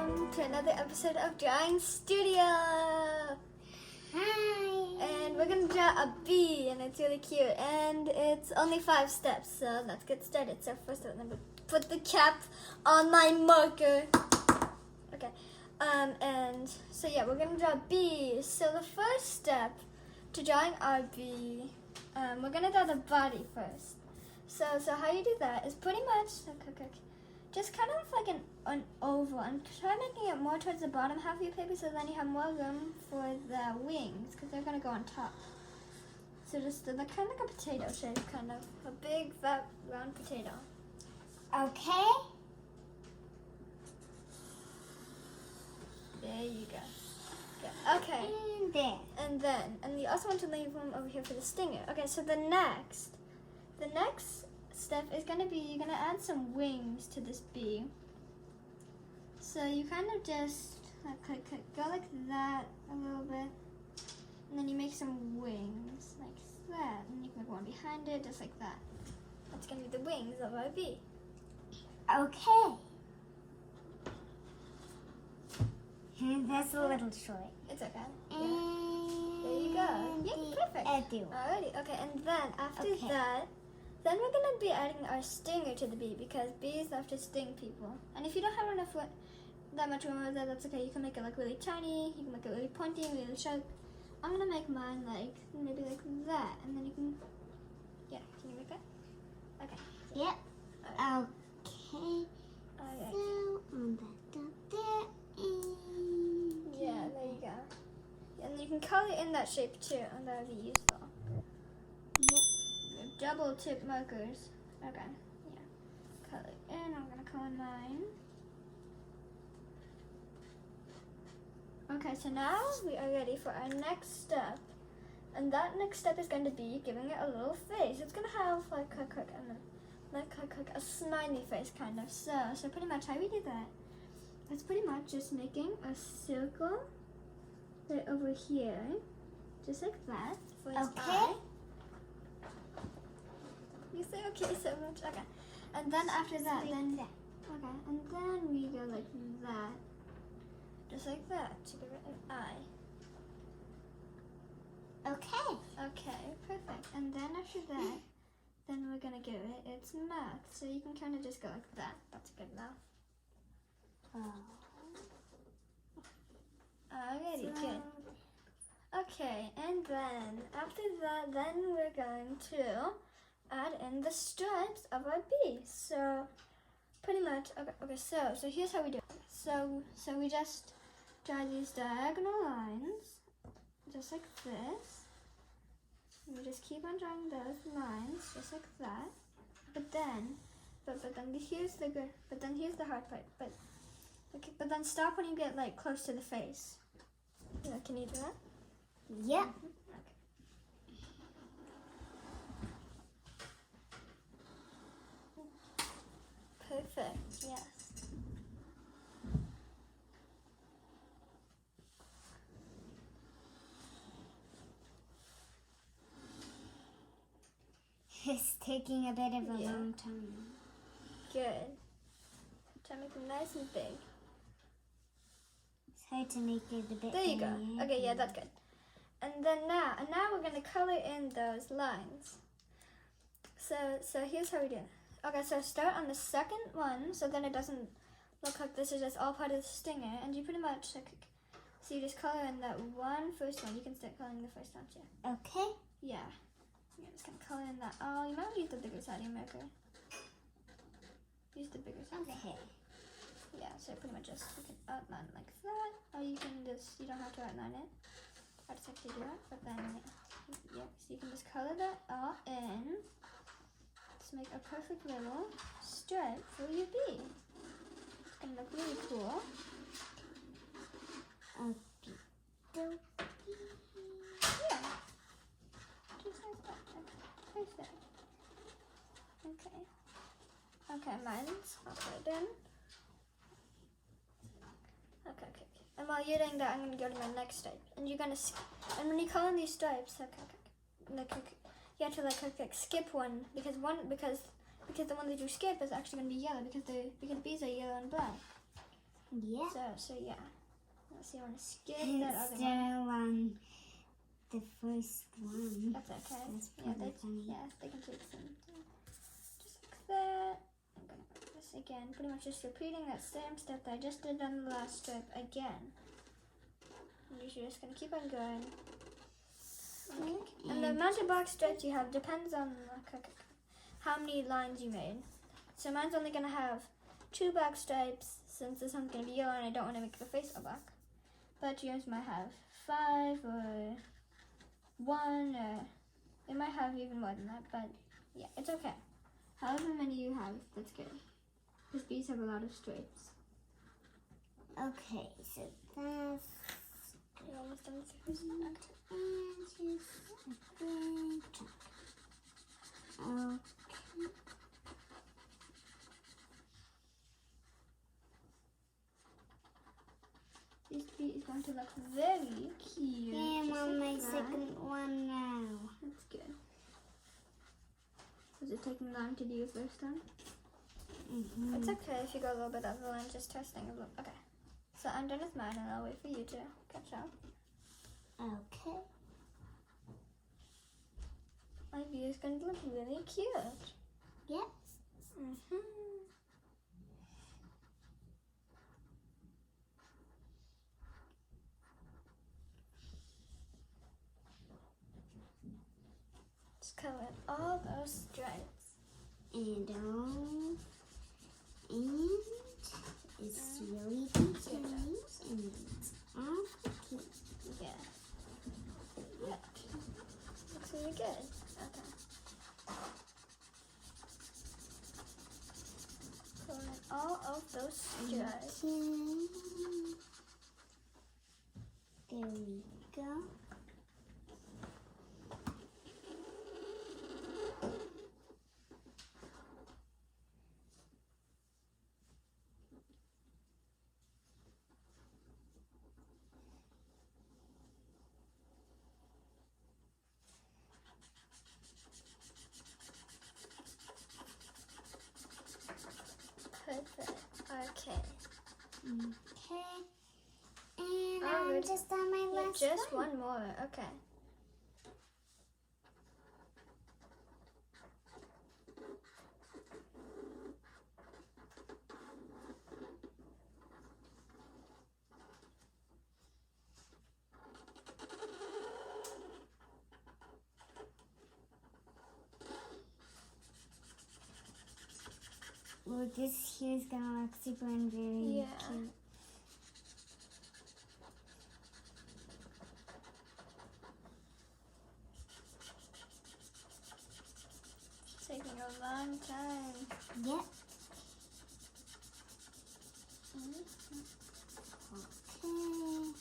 welcome to another episode of Drawing Studio. Hi. And we're gonna draw a bee, and it's really cute. And it's only 5 steps, so let's get started. So first, I'm gonna put the cap on my marker. Okay. And so yeah, we're gonna draw bees. So the first step to drawing our bee, we're gonna draw the body first. So how you do that is pretty much just kind of like an oval, and try making it more towards the bottom half of your paper, so then you have more room for the wings, because they're gonna go on top. So just they're kind of like a potato shape, kind of a big fat round potato. Okay. There you go. Yeah. Okay. And there. And you also want to leave room over here for the stinger. Okay, so the next step is gonna be, you're gonna add some wings to this bee. So you kind of just go like that a little bit, and then you make some wings like that, and you can make one behind it, just like that. That's gonna be the wings of our bee. Okay. That's a little short. It's okay. Yeah. And There you go. Yeah, perfect. Alrighty, okay, and then after that, then we're gonna be adding our stinger to the bee, because bees love to sting people. And if you don't have enough that much room over there, that's okay. You can make it like really tiny. You can make it really pointy, really sharp. I'm gonna make mine like maybe like that, and then you can. Yeah, can you make that? Okay. Yep. Alright. Okay. Alright. So on that up there. And Yeah, there you go. Yeah, and you can color in that shape too, and that would be useful. Yep. Double tip markers. Okay. Yeah. Color in. I'm gonna color mine. Okay, so now we are ready for our next step. And that next step is going to be giving it a little face. It's going to have like a smiley face kind of. So pretty much how we do that, it's pretty much just making a circle right over here. Just like that. For its eye. You say okay so much. Okay. And then after that, like then that. okay, and then we go like that. Just like that, to give it an eye. Okay. Okay, perfect. And then after that, then we're gonna give it its mouth. So you can kind of just go like that. That's good enough. Alrighty, good. Okay, and then after that, then we're going to add in the stripes of our bee. So pretty much, okay. So here's how we do it. So we just draw these diagonal lines, just like this. And we just keep on drawing those lines, just like that. But then here's the hard part. But then stop when you get like close to the face. Yeah, can you do that? Yep. Okay. Perfect. Yes. It's taking a bit of a Yeah. long time. Good. Try to make them nice and big. It's hard to make it a bit. There you go. Okay, yeah, that's good. And then now we're gonna color in those lines. So here's how we do it. Okay, so start on the second one, so then it doesn't look like this is just all part of the stinger, and you pretty much so you just color in that first one. You can start coloring the first one too. Okay. Yeah. You're just gonna color in that. Oh, you might want to use the bigger side of your marker. Use the bigger side. Okay. Yeah, so pretty much just you can outline like that, or you can just, you don't have to outline it. I just have to do that, but then, yeah, so you can just color that all in. Just make a perfect little stripe for your bee. It's gonna look really cool. Okay. Yeah. Just like that. Perfect. Okay. Okay, mine's halfway done. Okay. And while you're doing that, I'm gonna go to my next stripe. And you're gonna, and when you color in these stripes, you have to like skip one, because the one that you skip is actually gonna be yellow, because bees are yellow and black. Yeah. So yeah. So you want to skip that It's other one. still on the first one. That's okay. That's Yeah, pretty funny. they can take some. Just like that. I'm gonna do this again. Pretty much just repeating that same step that I just did on the last strip again. And you're just gonna keep on going. Okay. And the amount of box stripes you have depends on how many lines you made. So mine's only gonna have 2 box stripes since this one's gonna be yellow and I don't want to make the face all black. But yours might have 5 or 1 or it might have even more than that, but yeah, it's okay. However many you have, that's good. Because bees have a lot of stripes. Okay, so that's You're almost done with the first one. Okay. and just a big chunk. Okay. This bee is going to look very cute. Yeah, I'm just on like my that. second one now. That's good. Was it taking long to do your first one? Mm-hmm. It's okay if you go a little bit over the line, just testing a little. Okay. So I'm done with mine and I'll wait for you to catch up. Okay. My bee is going to look really cute. Yep. Mm-hmm. Just color all those stripes. And it's really pretty and it's all cute. Yeah. Yeah. Looks really good. Okay. Color all of those stripes. Okay. There we go. Perfect. Okay. Okay. And Oh, I'm good. just on my Yeah, last just one. one more. Okay. Well, this here's gonna look super and very Yeah. cute. It's taking a long time. Yep. Mhm. Okay.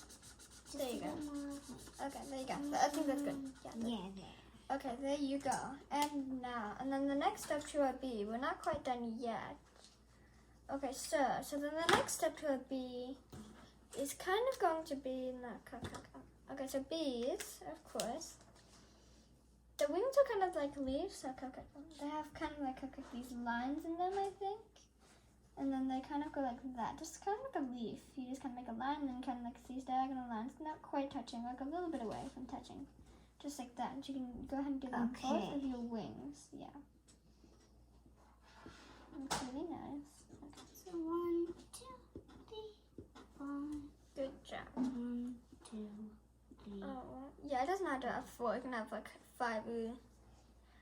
There you Just a go. bit more. Okay, there you go. I think that's good. Yeah. Yeah, there. Okay, there you go. And now, and then the next step to a B. We're not quite done yet. Okay, so then the next step to a B is kind of going to be in the okay. So bees, of course. The wings are kind of like leaves. So they have kind of like these lines in them, I think. And then they kind of go like that, just kind of like a leaf. You just kind of make a line and then kind of like these diagonal lines, not quite touching, like a little bit away from touching. Just like that. And you can go ahead and do that on both of your wings. Yeah. It's really nice. Okay. So 1, 2, 3, 4. Good job. 1, 2, 3. Oh, yeah, it doesn't have to have 4. It can have like 5 or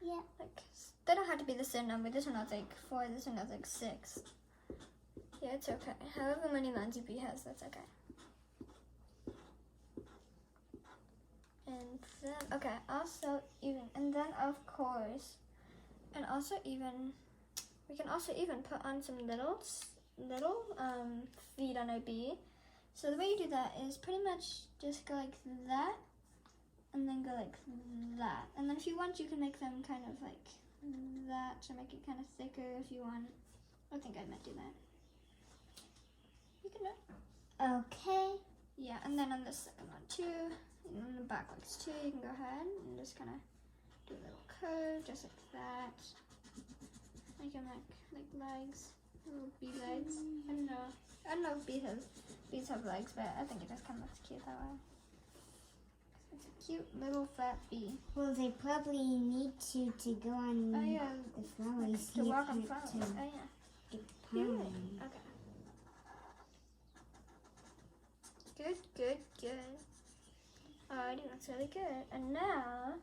Yeah. like, they don't have to be the same number. This one has like 4, this one has like 6. Yeah, it's okay. However many lines your bee has, that's okay. And then, okay, also even, and then of course, and also even, we can also even put on some little feet on our bee. So the way you do that is pretty much just go like that, and then go like that. And then if you want, you can make them kind of like that to make it kind of thicker if you want. I think I might do that. You can do it. Okay. Yeah, and then on the second one too, and on the back legs too, you can go ahead and just kind of do a little curve, just like that. Make them like legs. Little bee legs. I don't know. I don't know if bees have legs, but I think it just kind of looks cute that way. It's a cute little fat bee. Well, they probably need to go on Oh yeah, the flowers to walk on here flowers. to Oh yeah. get Yeah. pollen. Okay. Good, good, good. Alrighty, that's really good. And now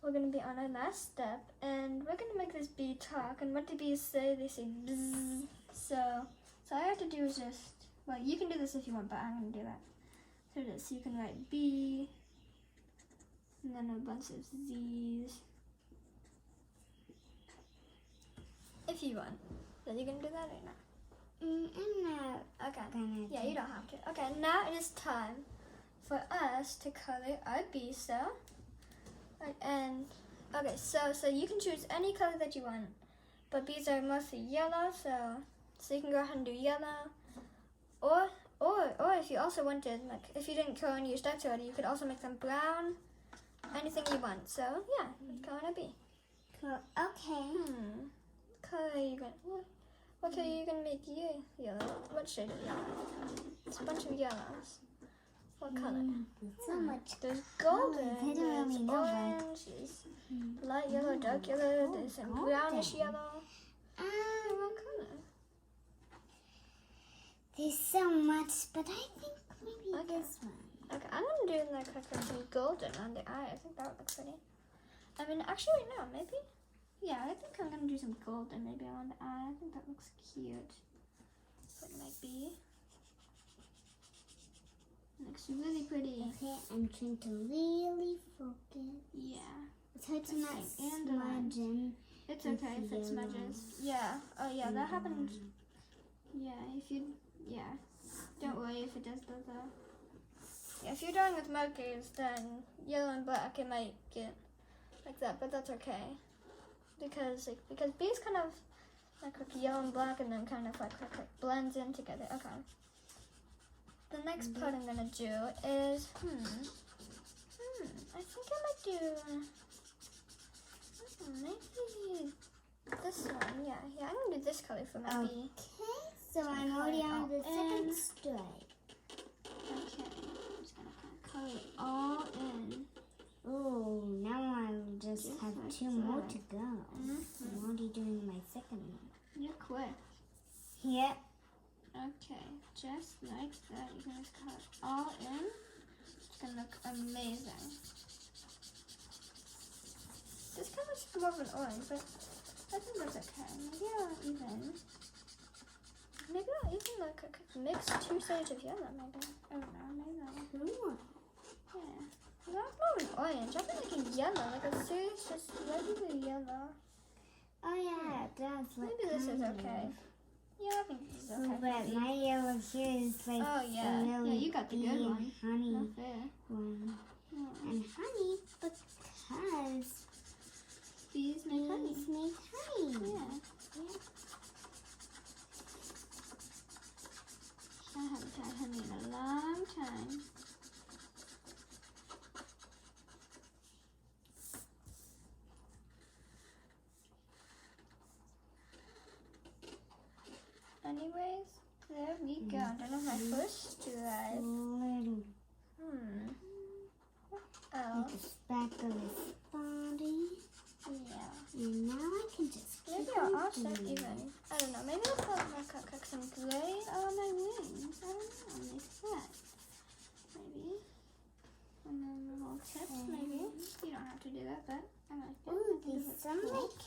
we're gonna be on our last step, and we're gonna make this bee talk. And what do bees say? They say bzzz. So all I have to do is just, well, you can do this if you want, but I'm gonna do that. So this, you can write B, and then a bunch of Z's, if you want. Then you can do that or not? I'm not Okay. gonna. Yeah, you don't have to. Okay, now it is time for us to color our bee cell. Right, and okay, so you can choose any color that you want, but bees are mostly yellow, so you can go ahead and do yellow, or if you also wanted, like if you didn't color any of your steps already, you could also make them brown, anything you want. So yeah, color a bee. Cool. Okay. Color are you gonna? What color are you gonna make you yellow? What shade of yellow? It's a bunch of yellows. What color? So much. There's golden, I don't there's really know, orange, there's light yellow, dark yellow, there's some brownish golden. yellow. What color? There's so much, but I think maybe Okay. this one. Okay, I'm gonna do like some golden on the eye. I think that would look pretty. I mean, actually, no, maybe. Yeah, I think I'm gonna do some golden maybe on the eye. I think that looks cute. What it might be. Looks really pretty. Okay, I'm trying to really focus. Yeah. It's hard to not Let's see, and the line. smudge in. It's okay if it smudges. Yeah. Oh yeah, that happened. Yeah, don't worry if it does that though. Yeah, if you're drawing with markers, then yellow and black, it might get like that, but that's okay. Because bees kind of like yellow and black and then kind of like blends in together. Okay. The next part I'm gonna do is, I think I might do, maybe this one. Yeah, I'm gonna do this color for my bee. Okay, so I'm already on the second stripe. Okay, I'm just gonna kind of color it all in. Oh, now I just have like two more that. to go. I'm already doing my second one. You're quick. Yep. Okay, just like that. You can just color it all in. It's gonna look amazing. This color's more of an orange, but I think that's okay. Maybe I'll even like mix 2 shades of yellow. Maybe I don't know. Maybe. Ooh. Yeah. That's more of an orange. I've been making yellow, like a serious, just regular yellow. Oh yeah, it does look Maybe this is kind of- okay. Yeah, I think this is okay. But my yellow here is like Oh yeah, a really you got the good bee one. honey Not fair. one. Yeah. And honey because Bees make honey. bees make honey. Yeah. I haven't had honey in a long time. Anyways, there we go. That was my first stripe. Little Oh, like the back of his body. yeah. And now I can just Maybe keep I'll on also doing even, I don't know, maybe I'll put like some gray on my wings. I don't know, like that. Maybe. And then little tips, maybe. You don't have to do that, but I like that. Ooh, I think it there's looks some cool. like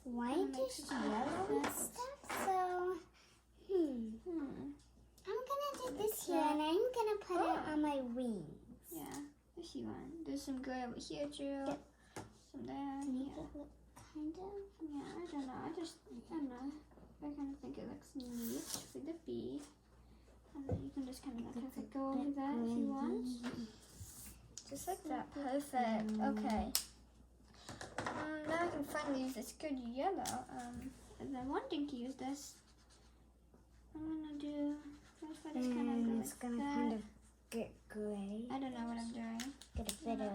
whitish yellow stuff. So, I'm gonna do this here, and I'm gonna put it on my wings. Yeah, if you want. There's some gray over here, Drew. Yep. Some there, To make yeah. it look kind of. Yeah, I don't know. I don't know. I kind of think it looks neat for the bee. And then you can just kind of like have it go over that if you want. Just like that. Perfect. Okay. Now I can finally use this good yellow. I've been wanting to use this. I'm gonna do. First, I just kind of go And like it's gonna that. kind of get gray. I don't know what I'm doing. Get a bit of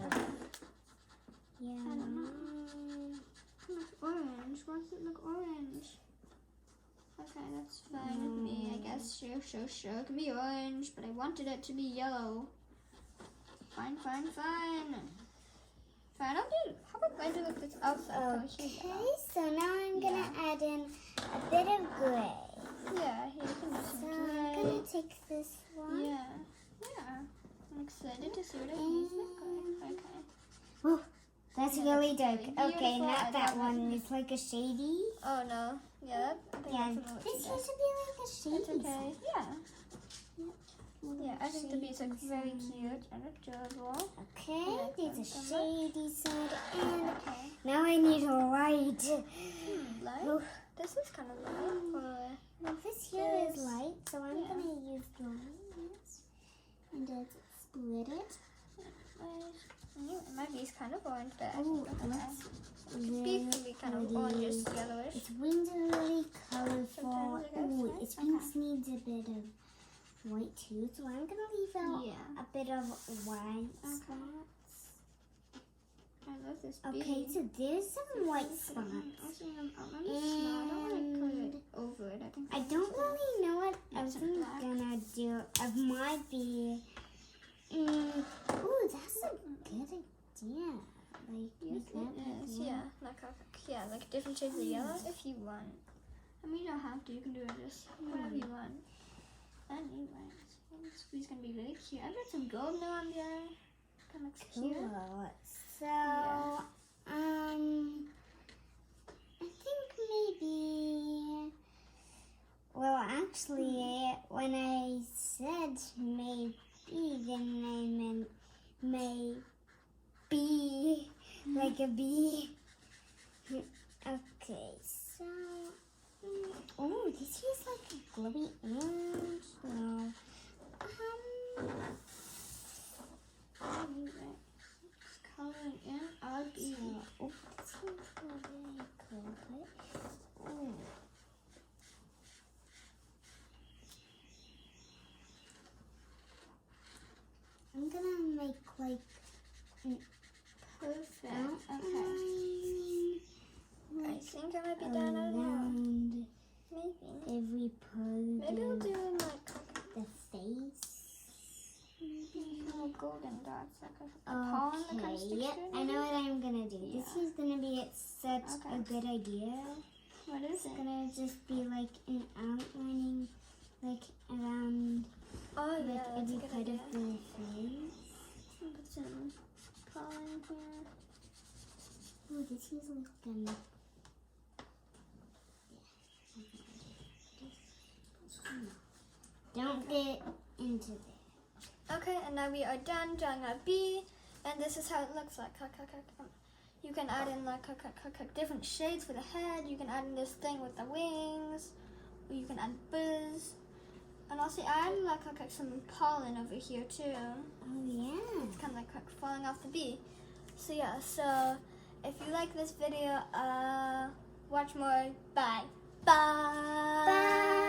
It looks orange. Why does it look orange? Okay, that's fine with me, I guess. Sure. It can be orange, but I wanted it to be yellow. Fine. Fine, I'll do. How about I do with this outside? Okay, so now I'm gonna add in a bit of gray. Yeah, here you can do some So gray. I'm gonna take this one. Yeah. I'm excited to see what it means with gray. Okay. Oh, that's Yeah, really that's dark. really Okay, beautiful. I not that love it. one. It's like a shady. Oh no. Yeah, I think Yeah, that's a little this too used to be like a dark. shady. It's okay. Yeah, I think the Shady bees look very side. cute and adorable. Okay, Yeah, there's a that's shady side, and Okay. now I need a light. Light? Oh, This is kind of light. Or no, this here is This- light, so I'm yeah. gonna use the light and just split it. my bee's kind of orange, but Oh, okay. that's Its beak really can be kind of pretty. orangish, yellowish. Its wings are really colorful. Sometimes it goes Ooh, white. its wings needs a bit of white too, so I'm gonna leave out Yeah. a bit of white Okay. spots. I love this bee. Okay, so there's some white spots. I'll see them out. Let me smell. I don't want to put it over it. I think I don't really know what Yeah, I'm some black. gonna do of my bee. Ooh, that's a good idea. Like, Yes, make that it is. blue. Yeah, like different shades of yellow if you want. I mean, you don't have to. You can do it just whatever you want. Anyways, this bee's gonna be really cute. I got some gold now on there. Kind of cute. Cool. So, Yeah. I think maybe. Well, actually, when I said maybe, then I meant maybe, like a bee. Okay, so. Oh, this is like a glowy orange. No. Anyway, it's coloring in our bee. Oh, this one's very cool. Oh. I'm gonna make like an Perfect. outline I think I might be done. I don't know. around Maybe. every part Maybe I'll of do like the face. little golden dots, like a pollen that kind of Okay, sticks yep, to it. I know what I'm gonna do. Yeah. This is gonna be such Okay. a good idea. What is It's it? gonna just be like an outlining, like around Oh like yeah, that's a every good part idea. of the face. Put some pollen here. Oh, this is like Don't get into there. Okay, and now we are done drawing our bee, and this is how it looks like. You can add in like different shades for the head. You can add in this thing with the wings, or you can add buzz. And also add like some pollen over here too. Oh yeah. It's kind of like falling off the bee. So yeah, so if you like this video, watch more. Bye. Bye. Bye.